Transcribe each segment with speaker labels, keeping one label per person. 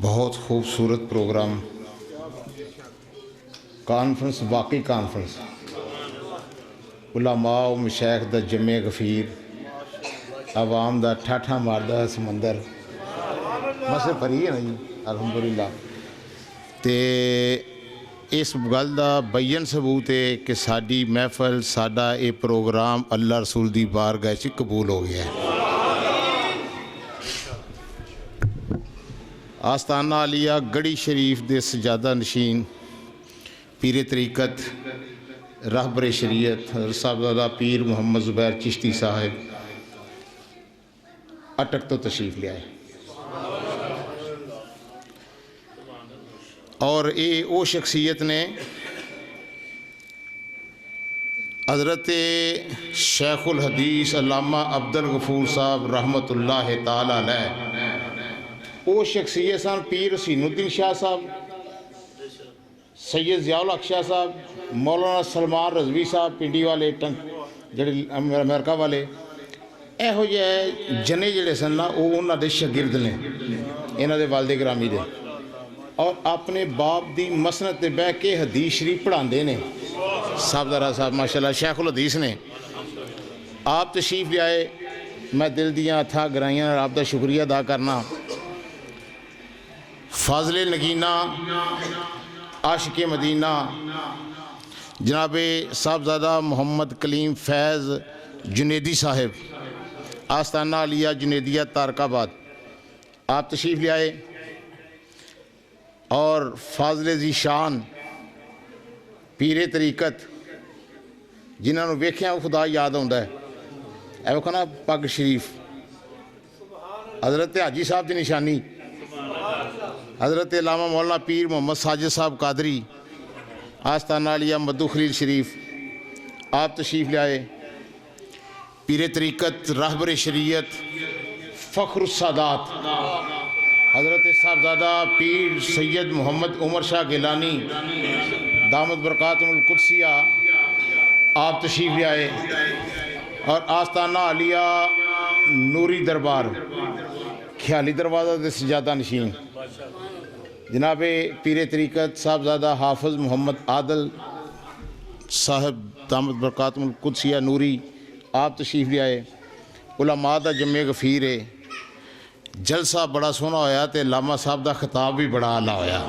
Speaker 1: بہت خوبصورت programme conference, باقی کانفرنس علماء و مشائخ دا جمع غفیر، عوام دا ٹھاٹھا ماردہ سمندر مسئلہ پری ہے نا جی الحمدللہ۔ تے اس گل دا بین ثبوت ہے کہ ساڈی محفل ساڈا اے پروگرام اللہ رسول دی بارگاہ چ قبول ہو گیا ہے۔ آستانہ عالیہ گڑھی شریف دے سجادہ نشین پیر طریقت رہبر شریعت حضرت صاحبزادہ پیر محمد زبیر چشتی صاحب اٹک تو تشریف لے آئے، اور او شخصیت نے حضرت شیخ الحدیث علامہ عبدالغفور صاحب رحمۃ اللہ تعالی علیہ، او شخصیت سن پیر حسین الدین شاہ صاحب، سید ضیاء الحق شاہ صاحب، مولانا سلمان رضوی صاحب پنڈی والے جڑے امریکہ والے، ایہو جہ جنے جڑے سن نا وہ انہاں دے شاگرد نے، انہاں دے والد گرامی دے، اور اپنے باپ دی مسند تے بہ کے حدیث شریف پڑھاندے نے صاحبزادہ صاحب ماشاءاللہ شیخ الحدیث نے۔ آپ تشریف لے آئے، میں دل دیاں اتھا گرائیاں اور آپ دا شکریہ ادا کرنا۔ فاضل نگینہ عاشق مدینہ جناب صاحبزادہ محمد کلیم فیض جنیدی صاحب، آستانہ عالیہ جنیدیہ تارک آباد، آپ تشریف لے آئے، اور فاضل ذیشان پیر طریقت جنہوں نے ویکھیا خدا یاد ہوندا ہے، اے ویکھو نا پگ شریف، حضرت حاجی صاحب دی نشانی، حضرت علامہ مولانا پیر محمد ساجد صاحب قادری، آستانہ عالیہ مدو خلیل شریف، آپ تشریف لے آئے، پیر طریقت رہبر شریعت فخر السادات حضرت صاحبزادہ پیر سید محمد عمر شاہ گیلانی دامت برکاتہم القدسیہ، آپ تشریف لے آئے، اور آستانہ عالیہ نوری دربار خیالی دروازہ دے سجادہ نشین جناب پیر طریقت صاحبزادہ حافظ محمد عادل صاحب دامت برکاتہم القدسیہ نوری، آپ تشریف لے آئے، علماء دا جمع غفیر ہے، جلسہ بڑا سونا ہویا تے علامہ صاحب دا خطاب بھی بڑا اعلیٰ ہویا۔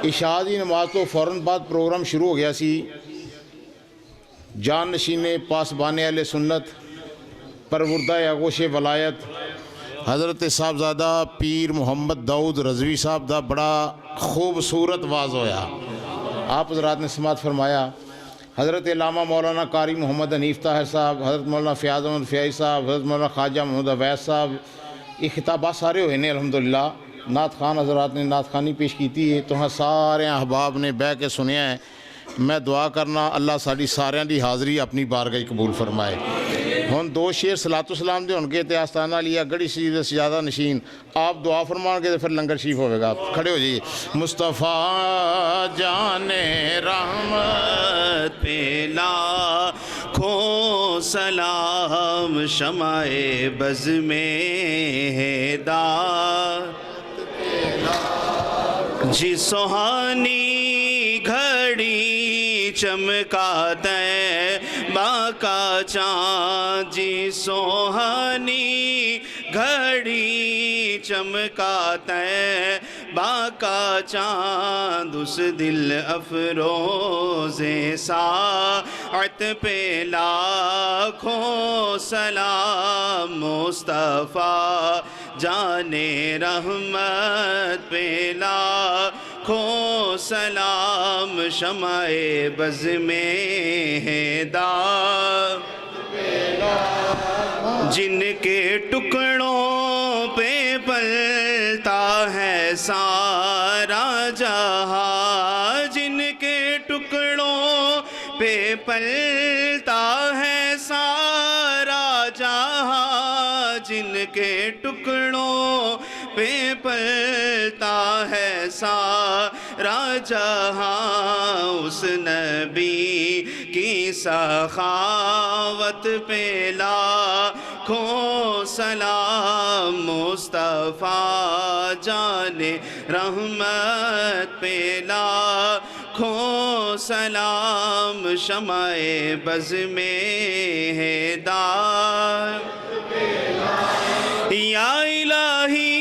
Speaker 1: عشاء دی نماز تو فوراً بعد پروگرام شروع ہو گیا سی، جان نشین پاسبان اہل سنت پروردہ آغوش ولایت حضرت صاحبزادہ پیر محمد داؤد رضوی صاحب دا بڑا خوبصورت واز ہویا، آپ حضرات نے سماعت فرمایا۔ حضرت علامہ مولانا قاری محمد حنیف طاہر صاحب، حضرت مولانا فیاض احمد فیاضی صاحب، حضرت مولانا خواجہ محمد اویس صاحب، یہ خطابات سارے ہوئے نے الحمدللہ۔ نعت خان حضرات نے نعت خانی پیش کیتی ہے، تو ہاں سارے احباب نے بہ کے سنیا ہے۔ میں دعا کرنا اللہ ساڑی ساریاں دی حاضری اپنی بارگاہ قبول فرمائے۔ ہن دو شیر صلاۃ و سلام دے ہونگے تے آستانہ عالیہ گڑھی شریف دے سجادہ نشین، آپ دعا فرمان گے تو پھر لنگر شریف ہوئے گا، کھڑے ہو جائیے۔ مصطفیٰ جان
Speaker 2: رحمت پہ لاکھوں سلام، شمع بز میں ہدایت جی سہانی گھڑی چمکاتا ہے باقا چاند، جی سہانی گھڑی چمکاتا ہے باقا چاند، اس دل افروز ساعت پہ لاکھوں سلام، مصطفیٰ جان رحمت پہ لاکھوں سلام، شمع بز میں ہدایت جن کے ٹکڑوں پہ پلتا ہے سارا جہاں، جن کے ٹکڑوں پہ پلتا ہے سارا جہاں، جن کے ٹکڑوں پہ پلتا ہے سارا جہاں، اس نبی کی سخاوت پہ لاکھوں لاکھوں سلام مصطفیٰ جان رحمت پہ، لاکھوں سلام شمع بز میں ہدایت، یا الہی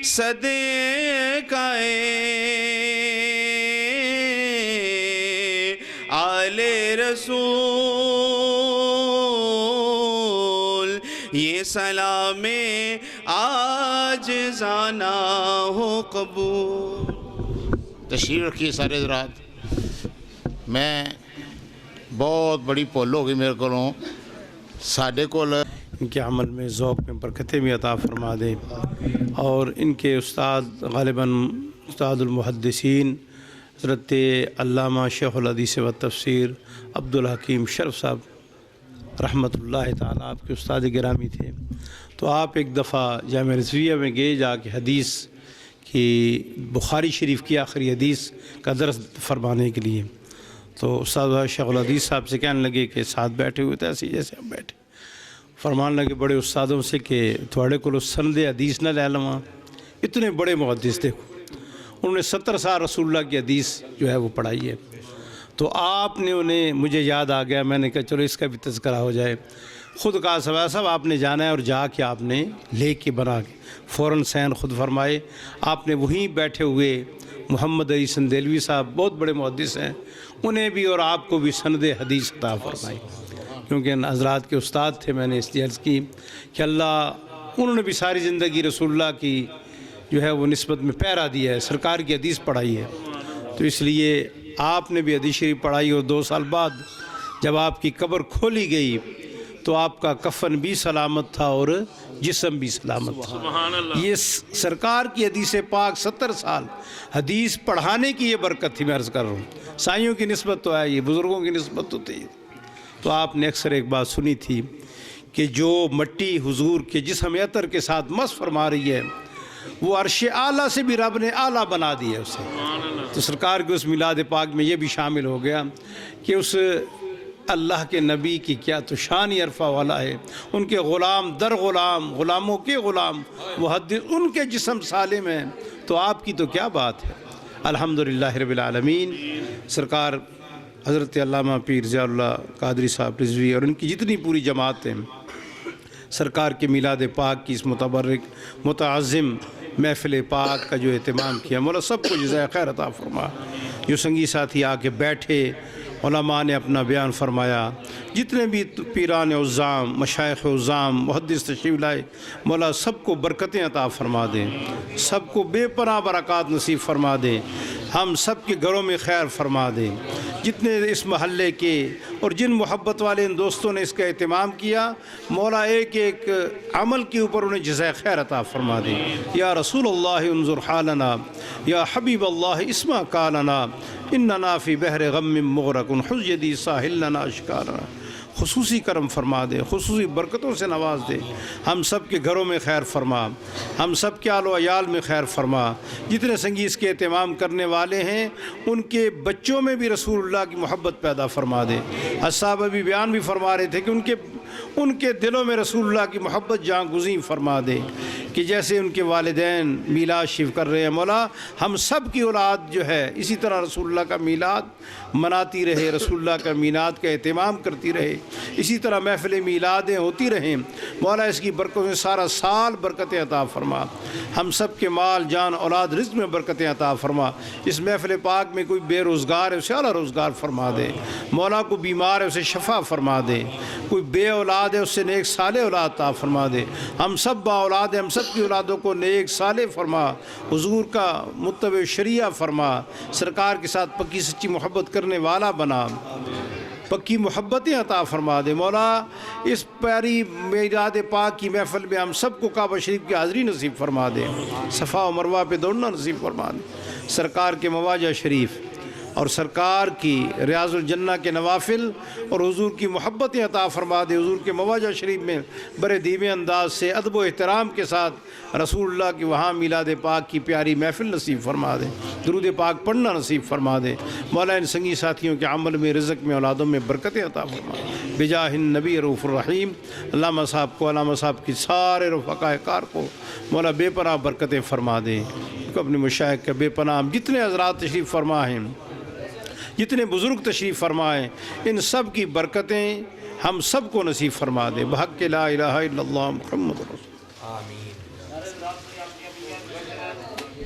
Speaker 2: صدقہ آل رسول، یہ سلام عاجزانہ ہو قبول۔
Speaker 1: تشریف رکھیے سارے حضرات۔ میں بہت بڑی پول ہو گئی میرے کو، ساڈے کول
Speaker 3: ان کے عمل میں ذوق میں برکتیں بھی عطا فرما دیں، اور ان کے استاد غالباً استاد المحدثین حضرت علامہ شیخ الحدیث و تفسیر عبدالحکیم شرف صاحب رحمۃ اللہ تعالیٰ آپ کے استاد گرامی تھے۔ تو آپ ایک دفعہ جامعہ رضویہ میں گئے جا کے حدیث کی بخاری شریف کی آخری حدیث کا درس فرمانے کے لیے، تو استاد شیخ الحدیث صاحب سے کہنے لگے کہ ساتھ بیٹھے ہوئے تھے ایسے جیسے ہم بیٹھے، فرمان لگے بڑے استادوں سے کہ تھوڑے کو سند حدیث نہ لے لواں، اتنے بڑے محدث دیکھو، انہوں نے 70 سال رسول اللہ کی حدیث جو ہے وہ پڑھائی ہے۔ تو آپ نے انہیں، مجھے یاد آ گیا، میں نے کہا چلو اس کا بھی تذکرہ ہو جائے۔ خود کہا صاحب آپ نے جانا ہے، اور جا کے آپ نے لے کے بنا کے فوراً سین خود فرمائے۔ آپ نے وہیں بیٹھے ہوئے محمد علی سندیلوی صاحب بہت بڑے محدث ہیں، انہیں بھی اور آپ کو بھی سند حدیث عطا فرمائی، کیونکہ ان حضرات کے استاد تھے۔ میں نے اس لیے عرض کی کہ اللہ، انہوں نے بھی ساری زندگی رسول اللہ کی جو ہے وہ نسبت میں پیرا دیا ہے، سرکار کی حدیث پڑھائی ہے، تو اس لیے آپ نے بھی حدیث شریف پڑھائی، اور 2 سال بعد جب آپ کی قبر کھولی گئی تو آپ کا کفن بھی سلامت تھا اور جسم بھی سلامت تھا۔ یہ سرکار کی حدیث پاک 70 سال حدیث پڑھانے کی یہ برکت تھی۔ میں عرض کر رہا ہوں، سائیوں کی نسبت تو ہے، یہ بزرگوں کی نسبت تو تھی۔ تو آپ نے اکثر ایک بات سنی تھی کہ جو مٹی حضور کے جسم عطر کے ساتھ مس فرما رہی ہے، وہ عرش اعلیٰ سے بھی رب نے اعلیٰ بنا دی ہے اسے۔ تو سرکار کے اس میلاد پاک میں یہ بھی شامل ہو گیا کہ اس اللہ کے نبی کی کیا تو شان عرفہ والا ہے، ان کے غلام در غلام، غلاموں کے غلام محدث، ان کے جسم سالم ہیں، تو آپ کی تو کیا بات ہے۔ الحمدللہ رب العالمین۔ سرکار حضرت علامہ پیر ضیاء اللہ قادری صاحب رضوی اور ان کی جتنی پوری جماعت ہیں، سرکار کے میلاد پاک کی اس متبرک متعظم محفل پاک کا جو اہتمام کیا، مولا سب کو جزائے خیر عطا فرما۔ جو سنگی ساتھی آ کے بیٹھے، علماء نے اپنا بیان فرمایا، جتنے بھی پیران عظام، مشائخ عظام، محدث تشریف لائے، مولا سب کو برکتیں عطا فرما دیں، سب کو بے پناہ برکات نصیب فرما دیں، ہم سب کے گھروں میں خیر فرما دیں۔ جتنے اس محلے کے اور جن محبت والے ان دوستوں نے اس کا اہتمام کیا، مولا ایک ایک عمل کے اوپر انہیں جزائے خیر عطا فرما دیں۔ یا رسول اللہ انظر حالنا، یا حبیب اللہ اسمع قالنا، اننا فی بحر غم مغرق حج یدی ساحل لنا اشکارنا۔ خصوصی کرم فرما دے، خصوصی برکتوں سے نواز دے، ہم سب کے گھروں میں خیر فرما، ہم سب کے آل و عیال میں خیر فرما۔ جتنے سنگیز کے اہتمام کرنے والے ہیں ان کے بچوں میں بھی رسول اللہ کی محبت پیدا فرما دے۔ اصحاب بھی بیان بھی فرما رہے تھے کہ ان کے دلوں میں رسول اللہ کی محبت جاں گزیں فرما دے، کہ جیسے ان کے والدین میلاد شریف کر رہے ہیں، مولا ہم سب کی اولاد جو ہے اسی طرح رسول اللہ کا میلاد مناتی رہے، رسول اللہ کا میلاد کا اہتمام کرتی رہے، اسی طرح محفل میلادیں ہوتی رہیں۔ مولا اس کی برکتوں سے سارا سال برکتیں عطا فرما، ہم سب کے مال جان اولاد رزق میں برکتیں عطا فرما۔ اس محفل پاک میں کوئی بے روزگار ہے اسے اعلیٰ روزگار فرما دے، مولا کو بیمار ہے اسے شفا فرما دے، کوئی بے اولاد ہے اس سے نیک صالح اولاد عطا فرما دے۔ ہم سب با اولاد ہیں، ہم سب کی اولادوں کو نیک صالح فرما، حضور کا متبع شریعہ فرما، سرکار کے ساتھ پکی سچی محبت کرنے والا بنا، پکی محبتیں عطا فرما دے۔ مولا اس پیاری میلاد پاک کی محفل میں ہم سب کو کعبہ شریف کی حاضری نصیب فرما دے، صفا و مروہ پہ دوڑنا نصیب فرما دے، سرکار کے مواجہ شریف اور سرکار کی ریاض الجنہ کے نوافل اور حضور کی محبتیں عطا فرما دے. حضور کے مواجہ شریف میں بڑے دھیمے انداز سے ادب و احترام کے ساتھ رسول اللہ کی وہاں میلاد پاک کی پیاری محفل نصیب فرما دے. درود پاک پڑھنا نصیب فرما دے. مولا ان سنگی ساتھیوں کے عمل میں، رزق میں، اولادوں میں برکتیں عطا فرما دے بجاہ النبی رؤوف الرحیم. علامہ صاحب کو، علامہ صاحب کی سارے رفقائے کار کو مولا بے پناہ برکتیں فرما دے. اپنے مشائخ کے بے پناہ جتنے حضرات تشریف فرما ہیں، جتنے بزرگ تشریف فرمائیں، ان سب کی برکتیں ہم سب کو نصیب فرما دے. بحق لا الہ الا اللہ محمد رسول.
Speaker 4: آمین.